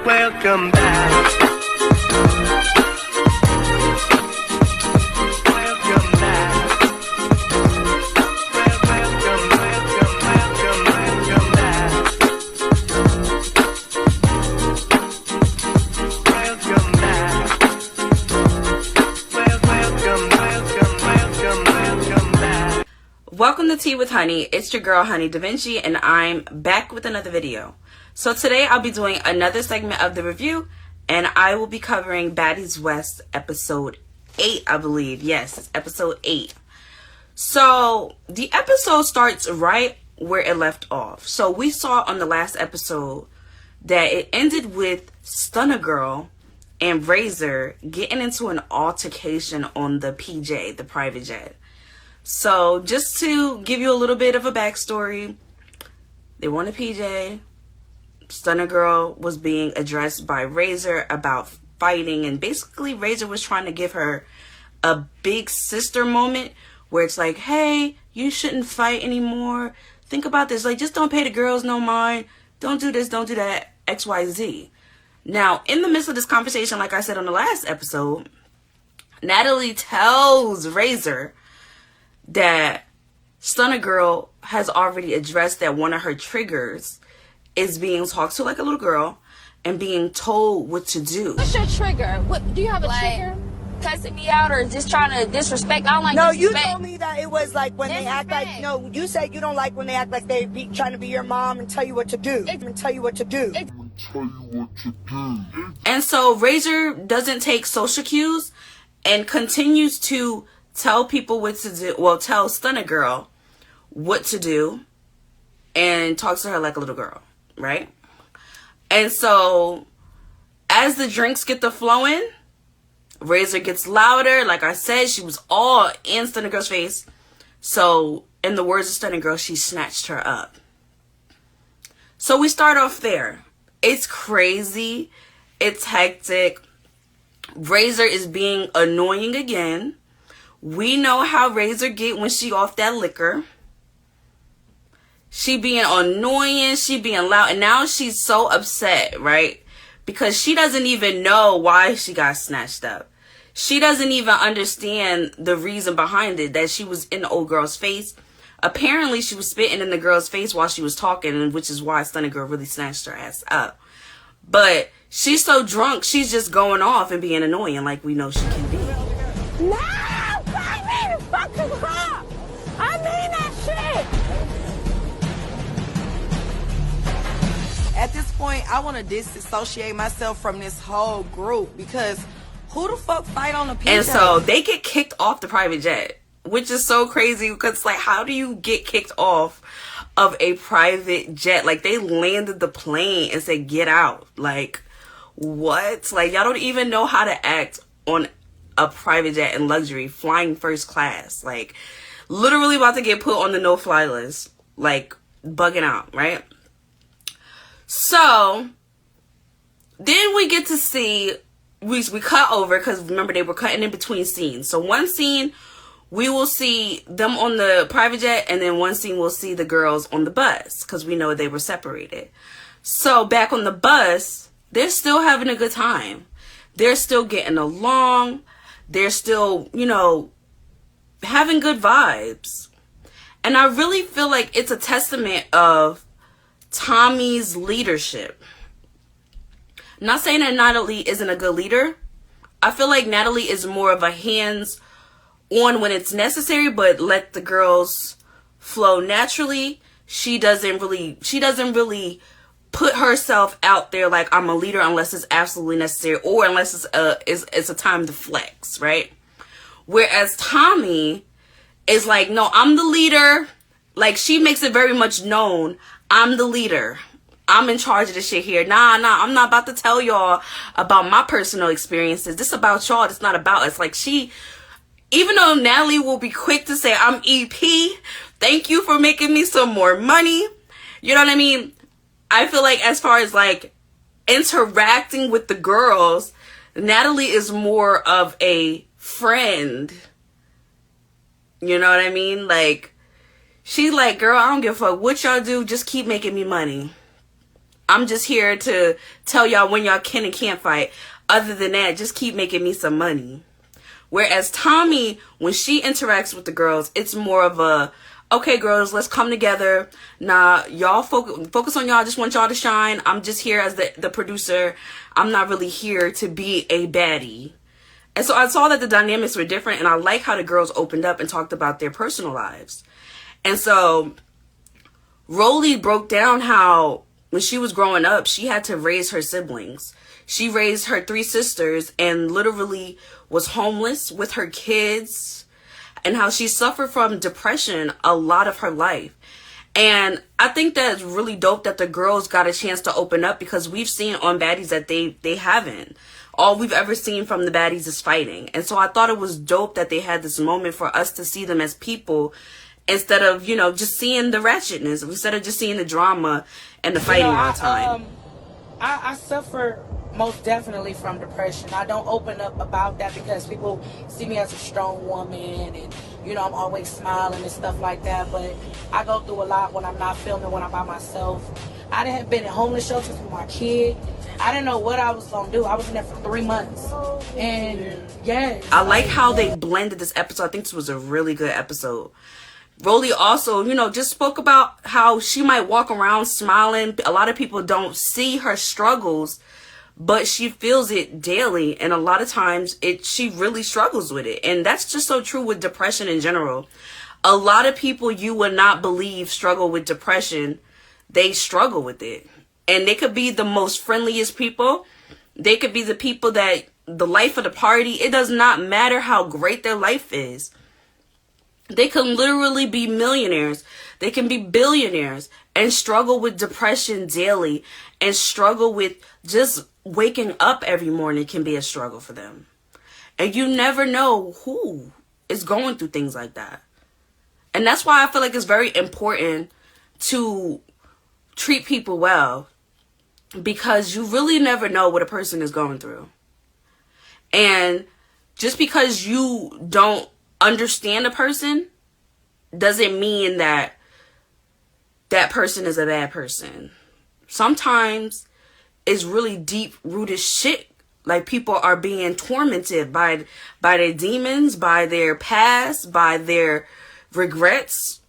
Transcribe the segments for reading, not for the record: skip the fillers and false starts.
Welcome back. Welcome back. Welcome back. Welcome back. Welcome back. Welcome to Tea with Honey. It's your girl Honey Davinci, and I'm back with another video. So today I'll be doing another segment of the review, and I will be covering Baddies West episode 8, I believe. Yes, it's episode 8. So the episode starts right where it left off. So we saw on the last episode that it ended with Stunna Girl and Razor getting into an altercation on the PJ, the private jet. So just to give you a little bit of a backstory, they won a PJ. Stunna Girl was being addressed by Razor about fighting, and basically Razor was trying to give her a big sister moment where it's like, hey, you shouldn't fight anymore. Think about this. Like, just don't pay the girls no mind. Don't do this, don't do that, XYZ. Now, in the midst of this conversation, like I said on the last episode, Natalie tells Razor that Stunna Girl has already addressed that one of her triggers is being talked to like a little girl and being told what to do. What's your trigger? What do you have a trigger? Cussing me out or just trying to disrespect? I don't like disrespect. No, you told me that it was like when they act like, no, you said you don't like when they act like they be trying to be your mom and tell you what to do. And so Razor doesn't take social cues and continues to tell people what to do. Well, tell Stunna Girl what to do and talks to her like a little girl, right? And so as the drinks get to flowing, Razor gets louder. Like I said, she was all in Stunna Girl's face. So in the words of Stunna Girl, she snatched her up. So we start off there. It's crazy. It's hectic. Razor is being annoying again. We know how Razor get when she off that liquor. She being annoying, she being loud, and now she's so upset, right? Because she doesn't even know why she got snatched up. She doesn't even understand the reason behind it, that she was in the old girl's face. Apparently, she was spitting in the girl's face while she was talking, which is why Stunna Girl really snatched her ass up. But she's so drunk, she's just going off and being annoying like we know she can be. No! I mean fucking crap! I mean that shit! At this point, I want to disassociate myself from this whole group because who the fuck fight on a PJ? And so they get kicked off the private jet, which is so crazy because, like, how do you get kicked off of a private jet? Like, they landed the plane and said, get out. Like, what? Like, y'all don't even know how to act on a private jet in luxury, flying first class. Like, literally about to get put on the no-fly list. Like, bugging out, right? So then we get to see, we cut over, because remember they were cutting in between scenes. So one scene we will see them on the private jet, and then one scene we'll see the girls on the bus, because we know they were separated. So back on the bus, they're still having a good time. They're still getting along. They're still, you know, having good vibes. And I really feel like it's a testament of Tommie's leadership. I'm not saying that Natalie isn't a good leader. I feel like Natalie is more of a hands-on when it's necessary, but let the girls flow naturally. She doesn't really put herself out there like I'm a leader unless it's absolutely necessary or unless it's a time to flex, right? Whereas Tommie is like, no, I'm the leader. Like, she makes it very much known, I'm the leader. I'm in charge of this shit here. Nah, I'm not about to tell y'all about my personal experiences. This is about y'all. It's not about us. Like, she, even though Natalie will be quick to say, I'm EP, thank you for making me some more money. You know what I mean? I feel like as far as, like, interacting with the girls, Natalie is more of a friend. You know what I mean? Like, she's like, girl, I don't give a fuck what y'all do. Just keep making me money. I'm just here to tell y'all when y'all can and can't fight. Other than that, just keep making me some money. Whereas Tommie, when she interacts with the girls, it's more of a, okay, girls, let's come together. Nah, y'all focus on y'all. I just want y'all to shine. I'm just here as the producer. I'm not really here to be a baddie. And so I saw that the dynamics were different, and I like how the girls opened up and talked about their personal lives. And so Rollie broke down how when she was growing up, she had to raise her siblings. She raised her 3 sisters and literally was homeless with her kids, and how she suffered from depression a lot of her life. And I think that's really dope that the girls got a chance to open up, because we've seen on Baddies that they haven't. All we've ever seen from the Baddies is fighting. And so I thought it was dope that they had this moment for us to see them as people, instead of, you know, just seeing the ratchetness, instead of just seeing the drama and the fighting all the time. I suffer most definitely from depression. I don't open up about that because people see me as a strong woman, and you know, I'm always smiling and stuff like that. But I go through a lot when I'm not filming, when I'm by myself. I done been in homeless shelters with my kid. I didn't know what I was gonna do. I was in there for 3 months, and yeah. I like how they blended this episode. I think this was a really good episode. Rollie also, you know, just spoke about how she might walk around smiling. A lot of people don't see her struggles, but she feels it daily, and a lot of times she really struggles with it. And that's just so true with depression in general. A lot of people you would not believe struggle with depression. They struggle with it, and they could be the most friendliest people. They could be the people that the life of the party. It does not matter how great their life is. They can literally be millionaires. They can be billionaires and struggle with depression daily, and struggle with just waking up every morning can be a struggle for them. And you never know who is going through things like that. And that's why I feel like it's very important to treat people well, because you really never know what a person is going through. And just because you don't understand a person doesn't mean that that person is a bad person. Sometimes it's really deep rooted shit. Like, people are being tormented by their demons, by their past, by their regrets.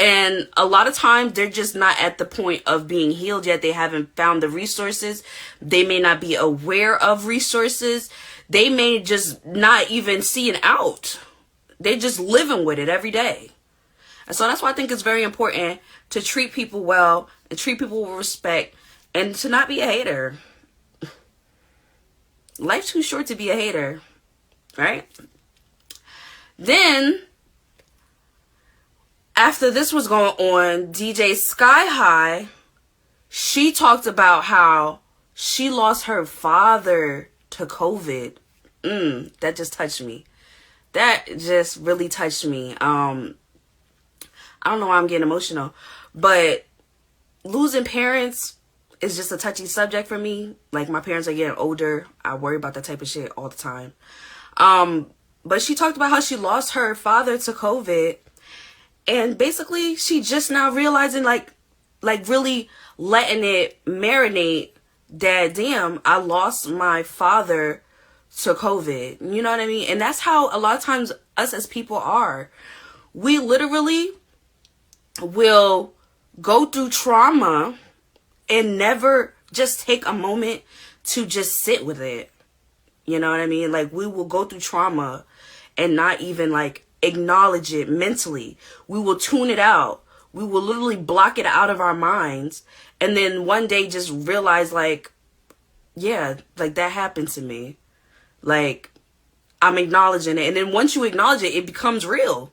And a lot of times they're just not at the point of being healed yet. They haven't found the resources. They may not be aware of resources. They may just not even see it out. They're just living with it every day. And so that's why I think it's very important to treat people well and treat people with respect, and to not be a hater. Life's too short to be a hater, right? Then, after this was going on, DJ Sky High, she talked about how she lost her father to COVID. That just touched me. That just really touched me. I don't know why I'm getting emotional, but losing parents is just a touchy subject for me. Like, my parents are getting older. I worry about that type of shit all the time. But she talked about how she lost her father to COVID, and basically she just now realizing, like really letting it marinate, that damn, I lost my father to COVID. You know what I mean? And that's how a lot of times us as people are. We literally will go through trauma and never just take a moment to just sit with it. You know what I mean? Like, we will go through trauma and not even like acknowledge it mentally. We will tune it out. We will literally block it out of our minds, and then one day just realize, like, yeah, like, that happened to me. Like, I'm acknowledging it. And then once you acknowledge it, it becomes real.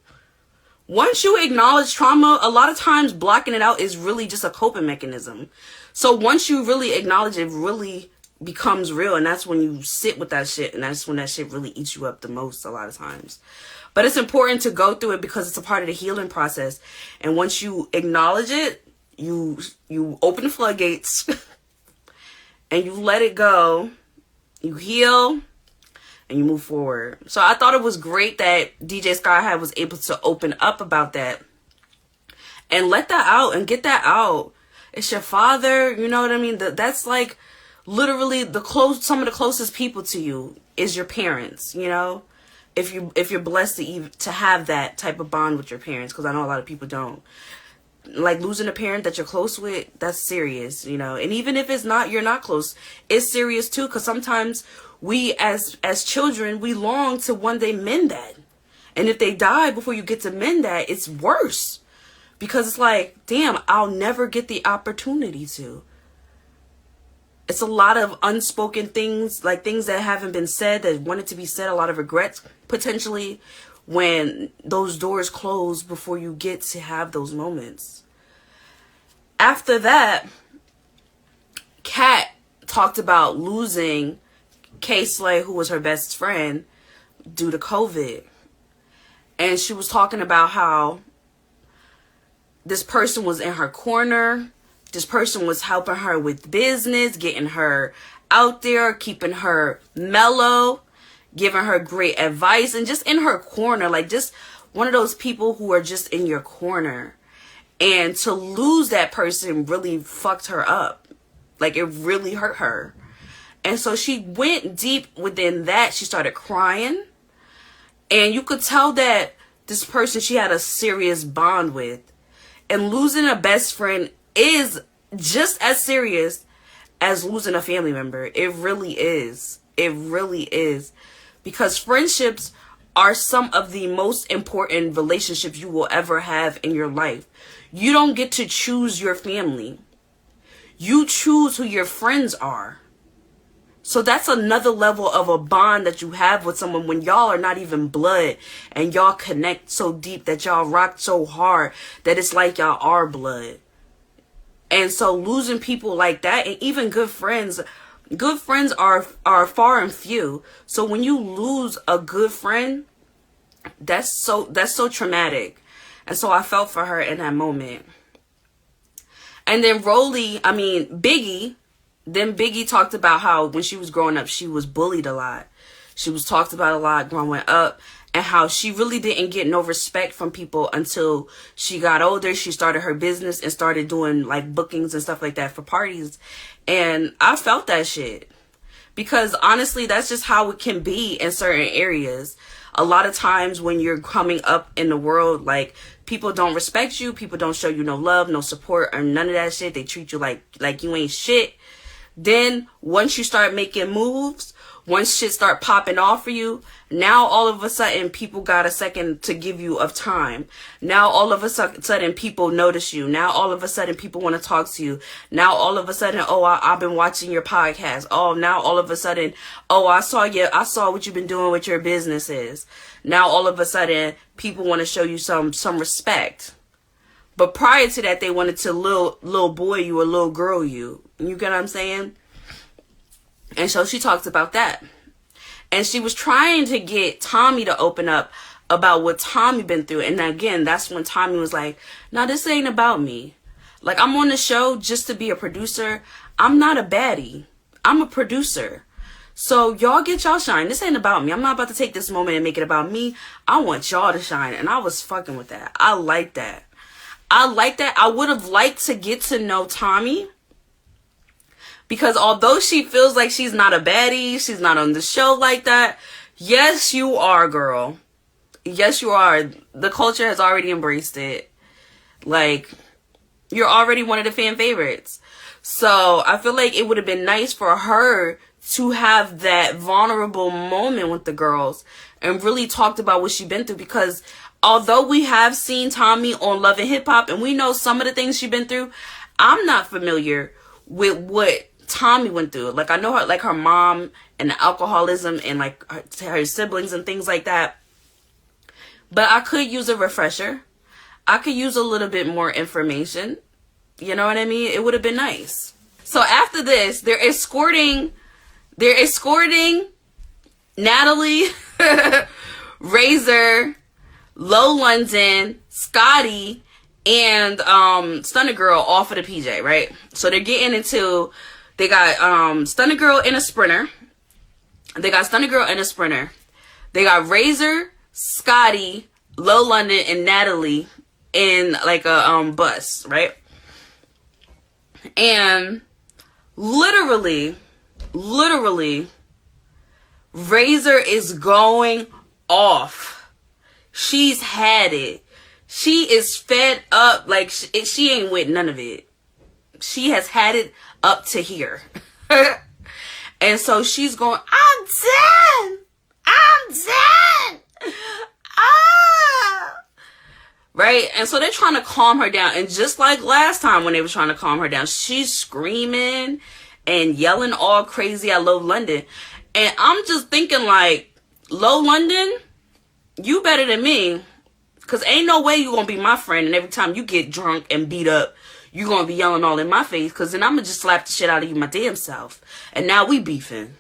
Once you acknowledge trauma, a lot of times blocking it out is really just a coping mechanism. So once you really acknowledge it, really becomes real, and that's when you sit with that shit, and that's when that shit really eats you up the most a lot of times. But it's important to go through it because it's a part of the healing process. And once you acknowledge it, you open the floodgates and you let it go, you heal, and you move forward. So I thought it was great that DJ Sky High was able to open up about that and let that out and get that out. It's your father. You know what I mean? That's like literally some of the closest people to you is your parents, you know? If you're blessed to have that type of bond with your parents, because I know a lot of people don't. Like losing a parent that you're close with, that's serious, you know? And even if you're not close, it's serious too, because sometimes we as children, we long to one day mend that. And if they die before you get to mend that, it's worse. Because it's like, damn, I'll never get the opportunity to. It's a lot of unspoken things, like things that haven't been said, that wanted to be said, a lot of regrets, potentially, when those doors close before you get to have those moments. After that, Kat talked about losing K-Slay, who was her best friend, due to COVID. And she was talking about how this person was in her corner. This person was helping her with business, getting her out there, keeping her mellow, giving her great advice, and just in her corner, like just one of those people who are just in your corner. And to lose that person really fucked her up. Like it really hurt her. And so she went deep within that. She started crying. And you could tell that this person she had a serious bond with. And losing a best friend is just as serious as losing a family member. It really is. It really is. Because friendships are some of the most important relationships you will ever have in your life. You don't get to choose your family. You choose who your friends are. So that's another level of a bond that you have with someone when y'all are not even blood and y'all connect so deep that y'all rock so hard that it's like y'all are blood. And so losing people like that, and even good friends are far and few. So when you lose a good friend, that's so traumatic. And so I felt for her in that moment. And then Biggie talked about how when she was growing up, she was bullied a lot. She was talked about a lot growing up, and how she really didn't get no respect from people until she got older. She started her business and started doing like bookings and stuff like that for parties. And I felt that shit. Because honestly, that's just how it can be in certain areas. A lot of times when you're coming up in the world, like people don't respect you. People don't show you no love, no support, or none of that shit. They treat you like you ain't shit. Then once you start making moves, once shit start popping off for you, now all of a sudden people got a second to give you of time. Now all of a sudden people notice you. Now all of a sudden people want to talk to you. Now all of a sudden, oh, I've been watching your podcast. Oh, now all of a sudden, oh, I saw what you've been doing with your businesses. Now all of a sudden people want to show you some respect. But prior to that, they wanted to little boy you or little girl you. You get what I'm saying? And so she talked about that. And she was trying to get Tommie to open up about what Tommie been through. And again, that's when Tommie was like, no, this ain't about me. Like, I'm on the show just to be a producer. I'm not a baddie. I'm a producer. So y'all get y'all shine. This ain't about me. I'm not about to take this moment and make it about me. I want y'all to shine. And I was fucking with that. I like that. I would have liked to get to know Tommie. Because although she feels like she's not a baddie, she's not on the show like that. Yes, you are, girl. Yes, you are. The culture has already embraced it. Like, you're already one of the fan favorites. So I feel like it would have been nice for her to have that vulnerable moment with the girls and really talked about what she's been through. Because although we have seen Tommie on Love and Hip Hop and we know some of the things she's been through, I'm not familiar with what Tommie went through. Like, I know her, like her mom and the alcoholism and like her siblings and things like that. But I could use a refresher. I could use a little bit more information. You know what I mean? It would have been nice. So after this, they're escorting Natalie, Razor, Lolondon, Scotty, and Stunna Girl off of the PJ, right? So they're getting into, they got Stunna Girl in a Sprinter. They got Razor, Scotty, Lolondon, and Natalie in like a bus, right? And literally, Razor is going off. She's had it. She is fed up. Like, she ain't with none of it. She has had it up to here. And so she's going, I'm done. Ah. Right? And so they're trying to calm her down. And just like last time when they were trying to calm her down, she's screaming and yelling all crazy at Lolondon. And I'm just thinking, like, Lolondon, you better than me. Because ain't no way you going to be my friend. And every time you get drunk and beat up, you going to be yelling all in my face. Because then I'm going to just slap the shit out of you my damn self. And now we beefing.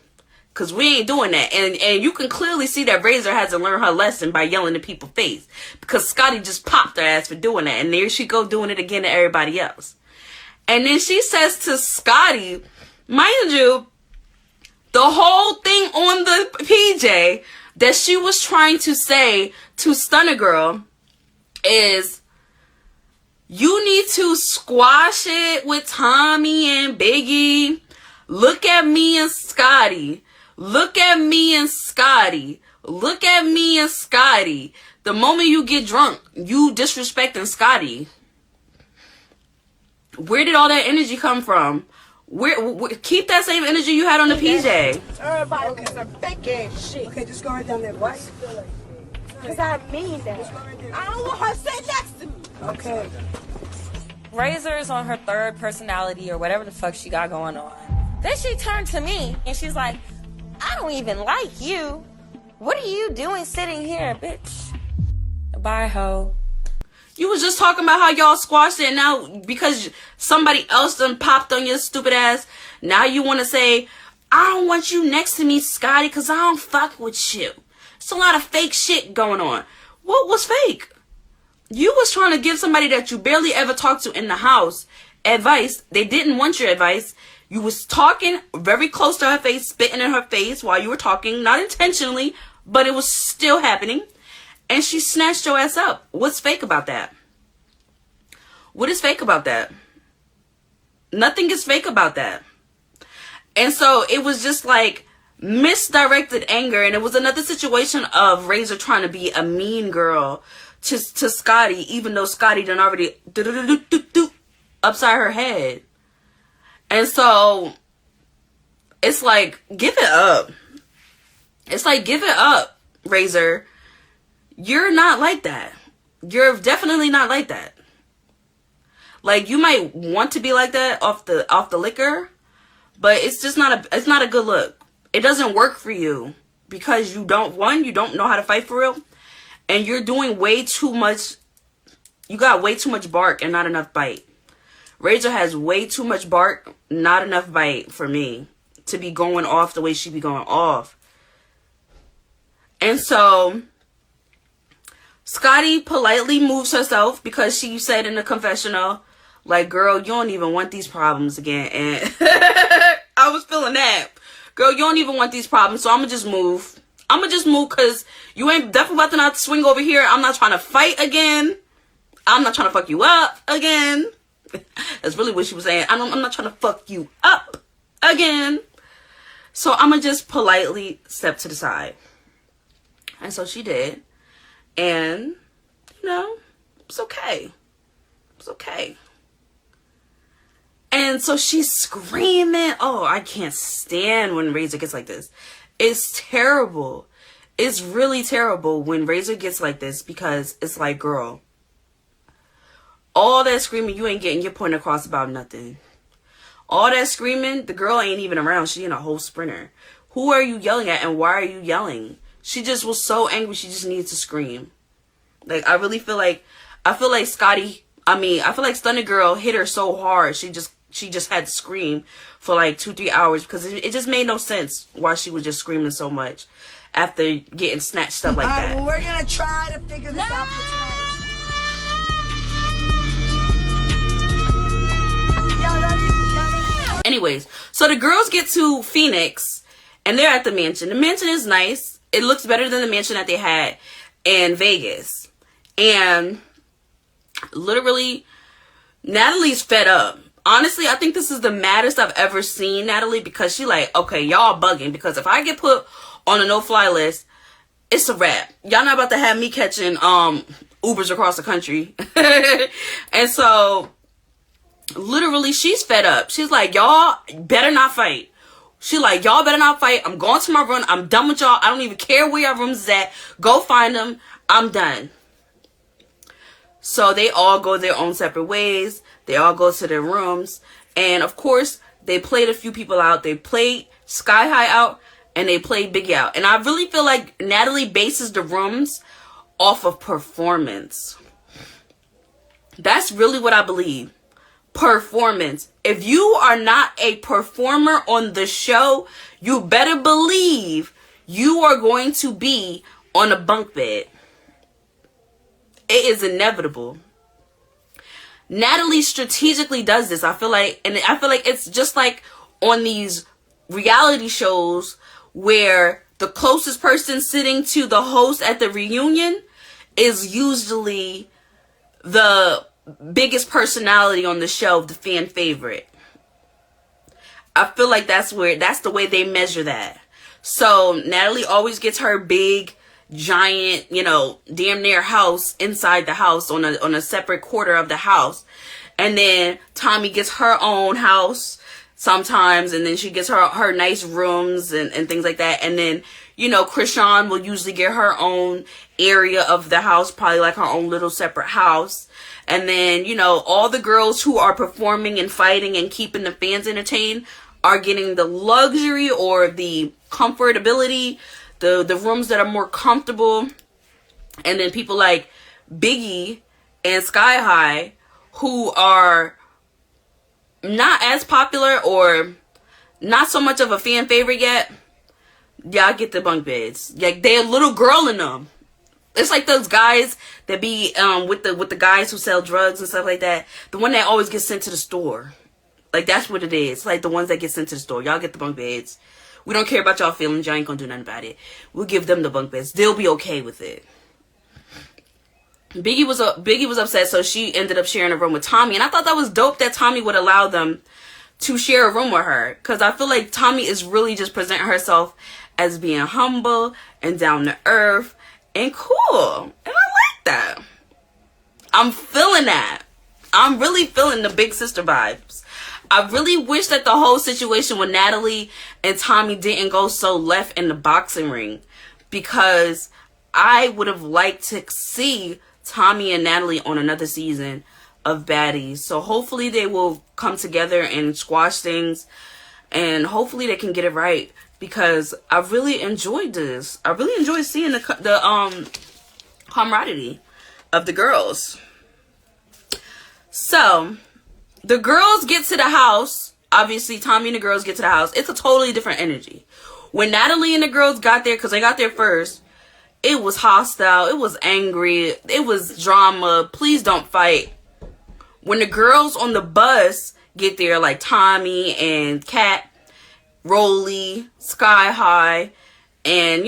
Because we ain't doing that. And you can clearly see that Razor hasn't learned her lesson by yelling in people's face. Because Scotty just popped her ass for doing that. And there she go doing it again to everybody else. And then she says to Scotty, mind you, the whole thing on the PJ that she was trying to say to Stunna Girl is, you need to squash it with Tommie and Biggie. Look at me and Scotty. Look at me and Scotty. Look at me and Scotty. The moment you get drunk, you disrespecting Scotty. Where did all that energy come from? Where keep that same energy you had on the PJ. Everybody gets some fake ass shit. Okay, just go right down there. What? Because I mean that. I don't want her sitting next to me. Okay. Razor is on her third personality or whatever the fuck she got going on. Then she turned to me and she's like, I don't even like you. What are you doing sitting here, bitch? Bye, ho. You was just talking about how y'all squashed it, and now because somebody else done popped on your stupid ass, now you want to say, I don't want you next to me, Scotty, because I don't fuck with you. It's a lot of fake shit going on. What was fake? You was trying to give somebody that you barely ever talked to in the house advice. They didn't want your advice. You was talking very close to her face, spitting in her face while you were talking, not intentionally, but it was still happening. And she snatched your ass up. What's fake about that? What is fake about that? Nothing is fake about that. And so it was just like misdirected anger. And it was another situation of Razor trying to be a mean girl to Scotty, even though Scotty done already upside her head. And so it's like, give it up. It's like, give it up, Razor. You're not like that. You're definitely not like that. Like, you might want to be like that off the liquor, but it's just not a good look. It doesn't work for you because you don't know how to fight for real, and you're doing way too much. You got way too much bark and not enough bite. Razor has way too much bark, not enough bite for me to be going off the way she be going off. And so Scotty politely moves herself because she said in the confessional, like, girl, you don't even want these problems again. And I was feeling that. Girl, you don't even want these problems, so I'm going to just move. I'm going to just move because you ain't definitely about to not swing over here. I'm not trying to fight again. I'm not trying to fuck you up again. That's really what she was saying. I'm not trying to fuck you up again. So I'm going to just politely step to the side. And so she did. And, you know, it's okay. It's okay. And so she's screaming. Oh, I can't stand when Razor gets like this. It's terrible. It's really terrible when Razor gets like this because it's like, girl, all that screaming, you ain't getting your point across about nothing. All that screaming, the girl ain't even around. She in a whole sprinter. Who are you yelling at and why are you yelling? She just was so angry she just needed to scream. Like, I feel like Stunna Girl hit her so hard she just had to scream for like 2-3 hours because it just made no sense why she was just screaming so much after getting snatched up like that. Well, we're gonna try to figure this out for tonight. Anyways, so the girls get to Phoenix and they're at the mansion. The mansion is nice. It looks better than the mansion that they had in Vegas. And literally, Natalie's fed up. honestly, I think this is the maddest I've ever seen Natalie, because she like, okay, y'all bugging, because if I get put on a no-fly list, it's a wrap. Y'all not about to have me catching Ubers across the country. And so literally she's fed up. She's like, y'all better not fight. She like, y'all better not fight. I'm going to my room. I'm done with y'all. I don't even care where your rooms is at. Go find them. I'm done. So they all go their own separate ways. They all go to their rooms. And of course, they played a few people out. They played Sky High out, and they played Biggie out. And I really feel like Natalie bases the rooms off of performance. That's really what I believe. Performance. If you are not a performer on the show, you better believe you are going to be on a bunk bed. It is inevitable. Natalie strategically does this. I feel like it's just like on these reality shows where the closest person sitting to the host at the reunion is usually the biggest personality on the show, the fan favorite. I feel like that's the way they measure that. So Natalie always gets her big, giant, damn near house inside the house on a separate quarter of the house. And then Tommie gets her own house sometimes, and then she gets her nice rooms and things like that. And then, chrisean will usually get her own area of the house, probably like her own little separate house. And then, all the girls who are performing and fighting and keeping the fans entertained are getting the luxury or the comfortability, the rooms that are more comfortable. And then people like Biggie and Sky High, who are not as popular or not so much of a fan favorite yet, y'all get the bunk beds. Like, they're a little girl in them. It's like those guys that be with the guys who sell drugs and stuff like that. The one that always gets sent to the store. Like, that's what it is. Like the ones that get sent to the store. Y'all get the bunk beds. We don't care about y'all feelings. Y'all ain't gonna do nothing about it. We'll give them the bunk beds. They'll be okay with it. Biggie was upset, so she ended up sharing a room with Tommie. And I thought that was dope that Tommie would allow them to share a room with her. Because I feel like Tommie is really just presenting herself as being humble and down to earth and cool. And I like that. I'm feeling that. I'm really feeling the big sister vibes. I really wish that the whole situation with Natalie and Tommie didn't go so left in the boxing ring, because I would have liked to see Tommie and Natalie on another season of Baddies. So hopefully they will come together and squash things, and hopefully they can get it right, because I really enjoyed this. I really enjoyed seeing the camaraderie of the girls. So the girls get to the house. Obviously, Tommie and the girls get to the house. It's a totally different energy. When Natalie and the girls got there, because they got there first, it was hostile. It was angry. It was drama. Please don't fight. When the girls on the bus get there, like Tommie and Cat, Rollie, Sky High, and,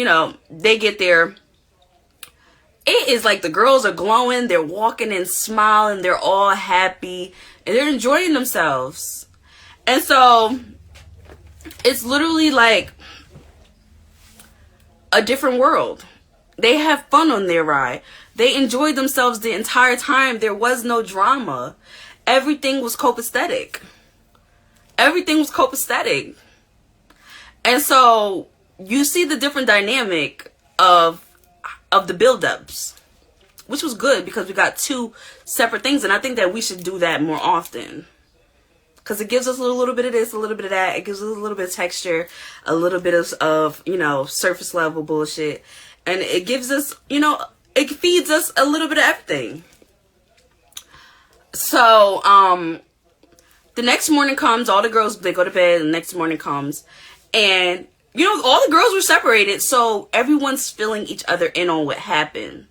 they get there, it is like the girls are glowing. They're walking and smiling. They're all happy. And they're enjoying themselves. And so it's literally like a different world. They have fun on their ride. They enjoyed themselves the entire time. There was no drama. Everything was copacetic. Everything was copacetic. And so you see the different dynamic of the build-ups, which was good, because we got two separate things. And I think that we should do that more often, because it gives us a little bit of this, a little bit of that. It gives us a little bit of texture, a little bit of surface level bullshit. And it gives us, it feeds us a little bit of everything. So, the next morning comes, all the girls, they go to bed, and the next morning comes, and, all the girls were separated, so everyone's filling each other in on what happened,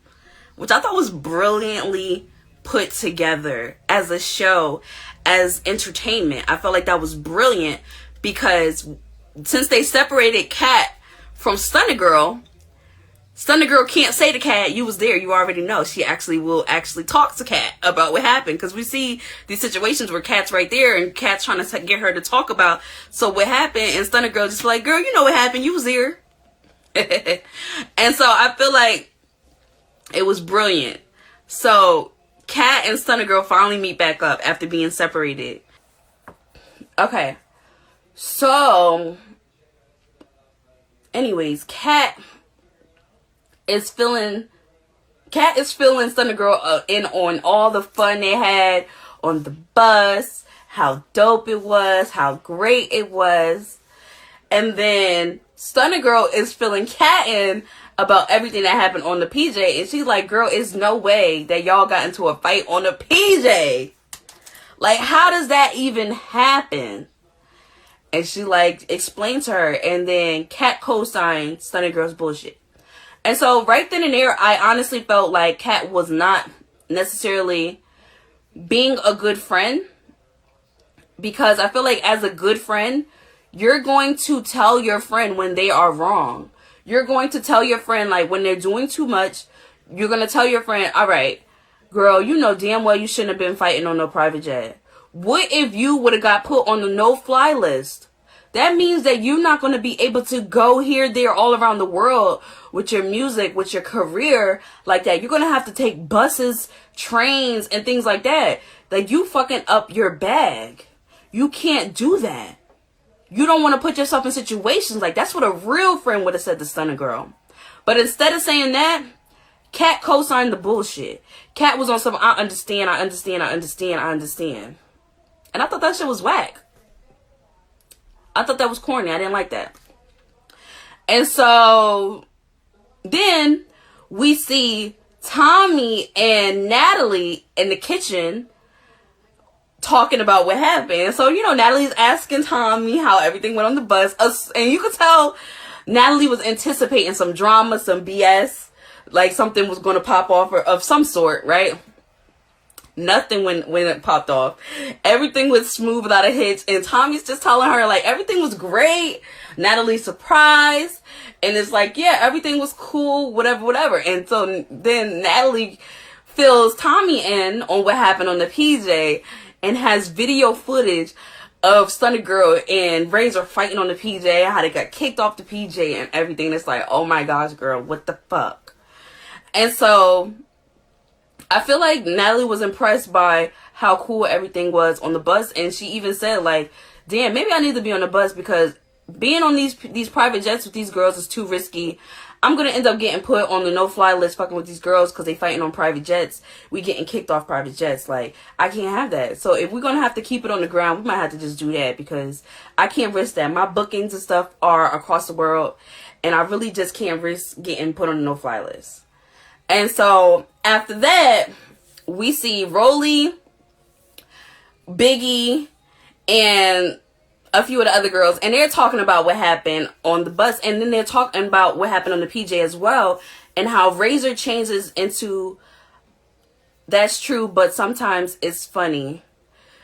which I thought was brilliantly put together as a show, as entertainment. I felt like that was brilliant, because since they separated Cat from Stunna Girl, Stunna Girl can't say to Cat, you was there, you already know. She will talk to Cat about what happened. Because we see these situations where Cat's right there and Cat's trying to get her to talk about, so what happened? And Stunna Girl just like, girl, you know what happened, you was there. And so I feel like it was brilliant. So Cat and Stunna Girl finally meet back up after being separated. Okay. So, anyways, Cat is feeling Stunna Girl in on all the fun they had on the bus, how dope it was, how great it was. And then Stunna Girl is feeling Cat in about everything that happened on the PJ. And she's like, girl, it's no way that y'all got into a fight on the PJ. Like, how does that even happen? And she like explained to her, and then Cat co-signed Stunna Girl's bullshit. And so right then and there, I honestly felt like Cat was not necessarily being a good friend, because I feel like as a good friend, you're going to tell your friend when they are wrong. You're going to tell your friend, like, when they're doing too much, you're going to tell your friend, all right, girl, you know damn well you shouldn't have been fighting on no private jet. What if you would have got put on the no-fly list? That means that you're not going to be able to go here, there, all around the world with your music, with your career like that. You're going to have to take buses, trains, and things like that. Like, you fucking up your bag. You can't do that. You don't want to put yourself in situations like that's what a real friend would have said to Stunna Girl. But instead of saying that, Cat co-signed the bullshit. Cat was on some, I understand. And I thought that shit was whack. I thought that was corny. I didn't like that. And so then we see Tommie and Natalie in the kitchen talking about what happened. And so, you know, Natalie's asking Tommie how everything went on the bus. And you could tell Natalie was anticipating some drama, some BS. Like something was going to pop off of some sort, right? Nothing when it popped off. Everything was smooth without a hitch. And Tommie's just telling her, like, everything was great. Natalie's surprised. And it's like, yeah, everything was cool, whatever. And so then Natalie fills Tommie in on what happened on the PJ and has video footage of Stunna Girl and Razor fighting on the PJ, how they got kicked off the PJ and everything. It's like, oh my gosh, girl, what the fuck? And so I feel like Natalie was impressed by how cool everything was on the bus. And she even said, like, damn, maybe I need to be on the bus because being on these private jets with these girls is too risky. I'm going to end up getting put on the no-fly list fucking with these girls because they fighting on private jets. We getting kicked off private jets. Like, I can't have that. So if we're going to have to keep it on the ground, we might have to just do that because I can't risk that. My bookings and stuff are across the world, and I really just can't risk getting put on the no-fly list. And so after that, we see Rollie, Biggie, and a few of the other girls, and they're talking about what happened on the bus, and then they're talking about what happened on the PJ as well, and how Razor changes into, that's true, but sometimes it's funny.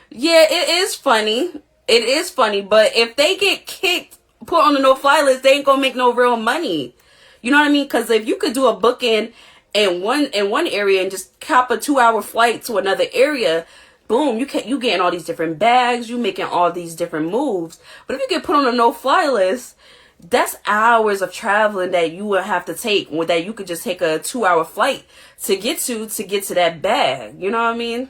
Yeah, it is funny. It is funny, but if they get kicked, put on the no-fly list, they ain't gonna make no real money. You know what I mean? Because if you could do a booking in one area and just cop a 2-hour flight to another area, boom, you getting all these different bags, you making all these different moves. But if you get put on a no-fly list, that's hours of traveling that you would have to take, or that you could just take a 2-hour flight to get to that bag. You know what I mean?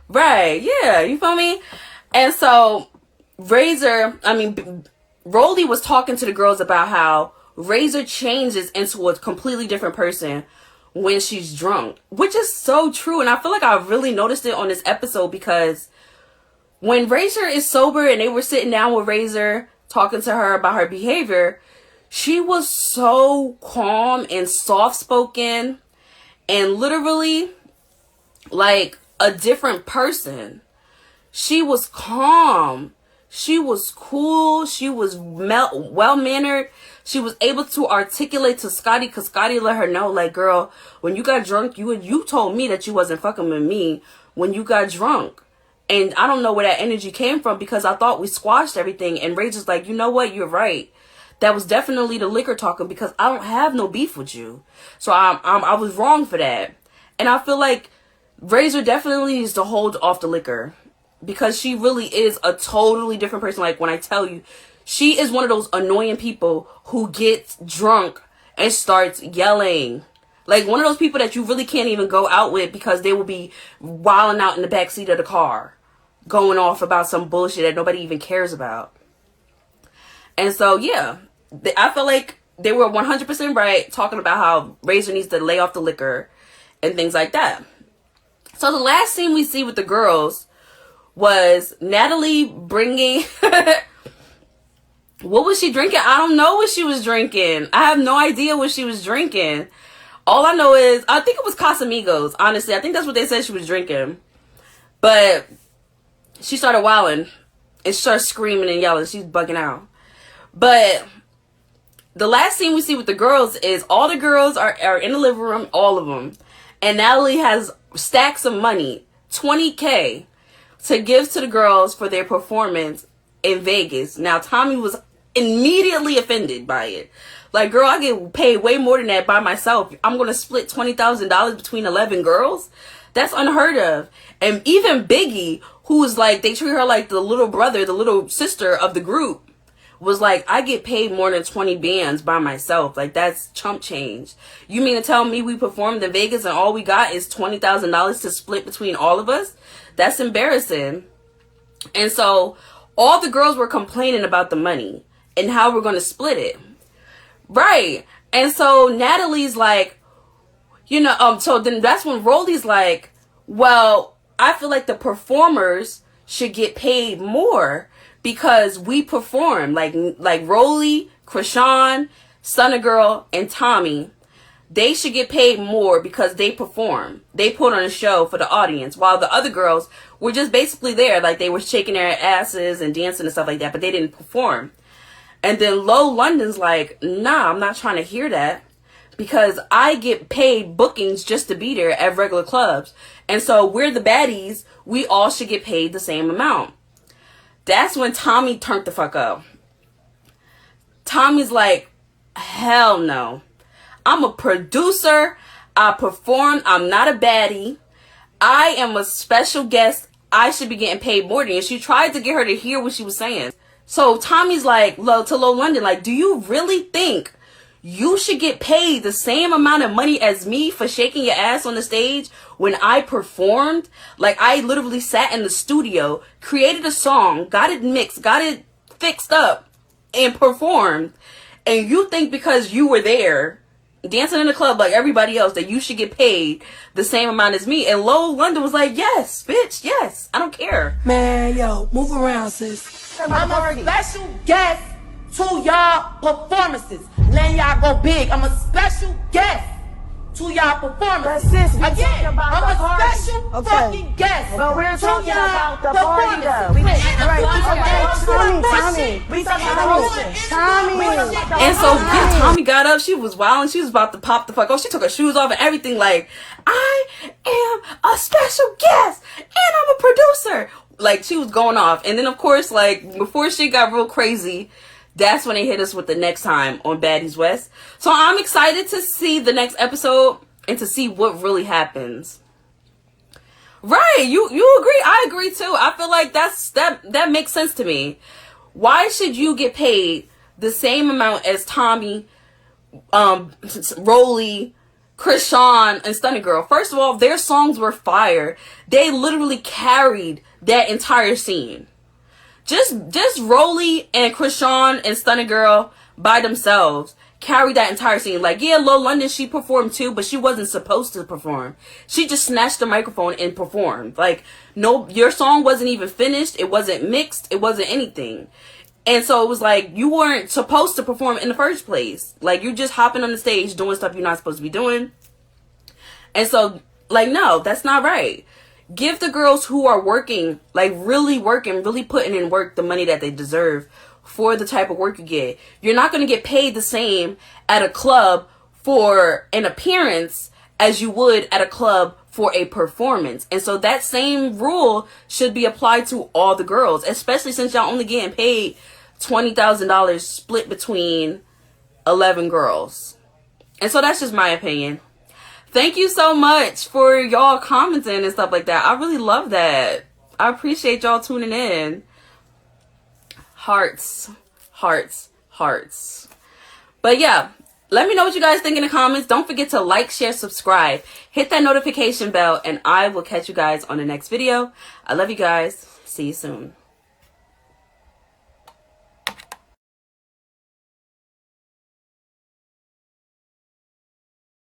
Right, yeah, you feel me? And so Rollie was talking to the girls about how Razor changes into a completely different person when she's drunk, which is so true. And I feel like I really noticed it on this episode because when Razor is sober and they were sitting down with Razor talking to her about her behavior, she was so calm and soft-spoken and literally like a different person. She was calm. She was cool. She was well-mannered. She was able to articulate to Scotty, because Scotty let her know, like, girl, when you got drunk, you told me that you wasn't fucking with me when you got drunk. And I don't know where that energy came from because I thought we squashed everything. And Rachel's like, you know what? You're right. that was definitely the liquor talking, because I don't have no beef with you. So I was wrong for that. And I feel like Razor definitely needs to hold off the liquor, because she really is a totally different person. Like, when I tell you, she is one of those annoying people who gets drunk and starts yelling. Like, one of those people that you really can't even go out with, because they will be wilding out in the backseat of the car, going off about some bullshit that nobody even cares about. And so, yeah, I feel like they were 100% right talking about how Razor needs to lay off the liquor and things like that. So the last scene we see with the girls was Natalie bringing... What was she drinking? I don't know what she was drinking. I have no idea what she was drinking. All I know is, I think it was Casamigos. Honestly, I think that's what they said she was drinking. But she started wilding and started screaming and yelling. She's bugging out. But the last scene we see with the girls is all the girls are in the living room, all of them. And Natalie has stacks of money, $20K, to give to the girls for their performance in Vegas. Now, Tommie was immediately offended by it. Like, girl, I get paid way more than that by myself. I'm going to split $20,000 between 11 girls? That's unheard of. And even Biggie, who's like, they treat her like the little brother, the little sister of the group, was like, I get paid more than 20 bands by myself. Like, that's chump change. You mean to tell me we performed in Vegas and all we got is $20,000 to split between all of us? That's embarrassing. And so all the girls were complaining about the money and how we're going to split it. Right. And so Natalie's like, you know, so then that's when Rollie's like, well, I feel like the performers should get paid more because we perform. Like Rollie, Chrisean, Stunna Girl, and Tommie, they should get paid more because they perform. They put on a show for the audience, while the other girls were just basically there. Like, they were shaking their asses and dancing and stuff like that, but they didn't perform. And then Lolondon's like, nah, I'm not trying to hear that, because I get paid bookings just to be there at regular clubs. And so we're the baddies. We all should get paid the same amount. That's when Tommie turned the fuck up. Tommie's like, hell no. I'm a producer. I perform. I'm not a baddie. I am a special guest. I should be getting paid more than you. She tried to get her to hear what she was saying. So Tommie's like, to Lolondon, like, do you really think you should get paid the same amount of money as me for shaking your ass on the stage when I performed? Like, I literally sat in the studio, created a song, got it mixed, got it fixed up, and performed. And you think because you were there dancing in the club like everybody else that you should get paid the same amount as me? And Lolondon was like, yes, bitch, yes, I don't care. Man, yo, move around, sis. I'm a special guest to y'all performances. Letting y'all go big. I'm a special guest to y'all performances. But sis, we again, talking about I'm the a party. special fucking guest. But we're to talking y'all about the party, though. Tommy. We talking about Tommy. And so yeah, Tommie got up. She was wild and she was about to pop the fuck off. She took her shoes off and everything. Like, I am a special guest and I'm a producer. Like, she was going off. And then, of course, like, before shit got real crazy, that's when they hit us with the next time on Baddies West. So I'm excited to see the next episode and to see what really happens. Right, you agree? I agree too. I feel like that makes sense to me. Why should you get paid the same amount as Tommie, Rollie, Chrisean, and Stunna Girl? First of all, their songs were fire. They literally carried that entire scene. Just Rollie and Chrisean and Stunna Girl by themselves carried that entire scene. Like, yeah, Lolondon, she performed too, but she wasn't supposed to perform. She just snatched the microphone and performed. Like, no, your song wasn't even finished. It wasn't mixed. It wasn't anything. And so it was like, you weren't supposed to perform in the first place. Like, you're just hopping on the stage doing stuff you're not supposed to be doing. And so, like, no, that's not right. Give the girls who are working, like really working, really putting in work, the money that they deserve for the type of work you get. You're not going to get paid the same at a club for an appearance as you would at a club for a performance. And so that same rule should be applied to all the girls, especially since y'all only getting paid $20,000 split between 11 girls. And so that's just my opinion. Thank you so much for y'all commenting and stuff like that. I really love that. I appreciate y'all tuning in. Hearts, hearts, hearts. But yeah, let me know what you guys think in the comments. Don't forget to like, share, subscribe. Hit that notification bell, and I will catch you guys on the next video. I love you guys. See you soon.